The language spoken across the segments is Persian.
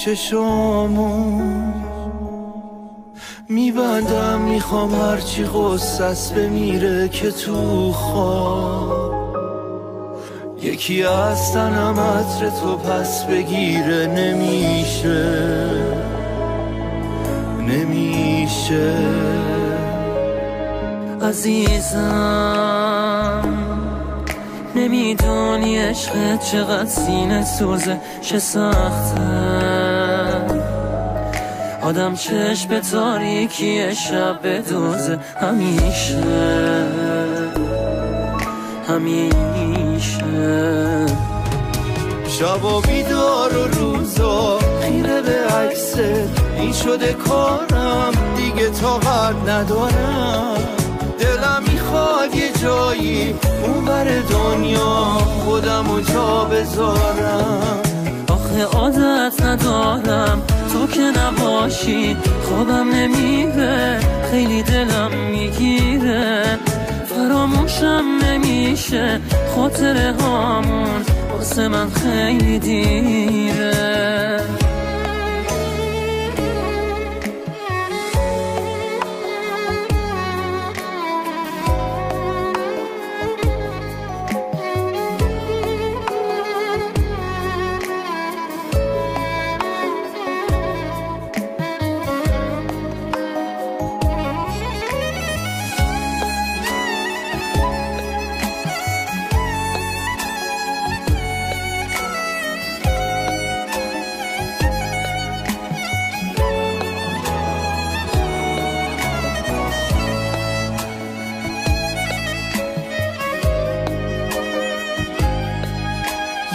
چشامو میبندم، میخوام هرچی غصص بمیره که تو خواب یکی از تنم عطر تو پس بگیره. نمیشه عزیزم، نمیدونی عشقت چقدر سینه سوزه، چه سخته آدم چشم به تاریکی شب بدوزه. همیشه شبا بیدار و روزا خیره به عکست، این شده کارم دیگه طاقت ندارم. دلم میخواد یه جایی اون بر دنیا خودمو جا بذارم. آخه عادت ندارم تو که نباشی، خوابم نمیره، خیلی دلم میگیره، فراموشم نمیشه خاطره هامون، واسه من خیلی دیره.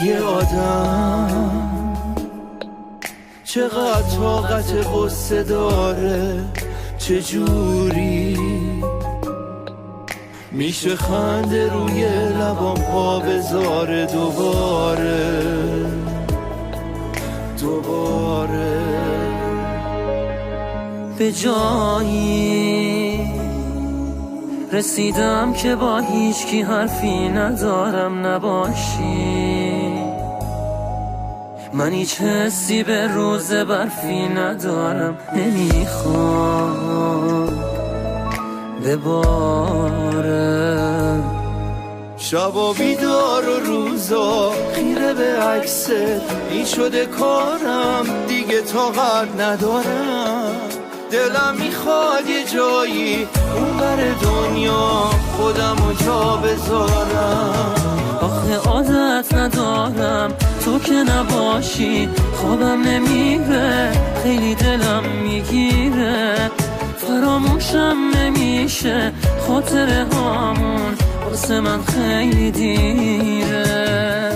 یه آدم چقدر طاقت غصه داره، چجوری میشه خنده روی لبام پا بذاره دوباره. به جایی رسیدم که با هیچکی حرفی ندارم نباشی، من هیچ حسی به روز برفی ندارم، نمیخوام بباره. شبا بیدار و روزا خیره به عکست، این شده کارم دیگه طاقت ندارم. دلم میخواد یه جایی اون بر دنیا خودمو جا بذارم. آخه عادت ندارم تو که نباشی، خوابم نمیره، خیلی دلم میگیره، فراموشم نمیشه خاطره هامون، واسه من خیلی دیره.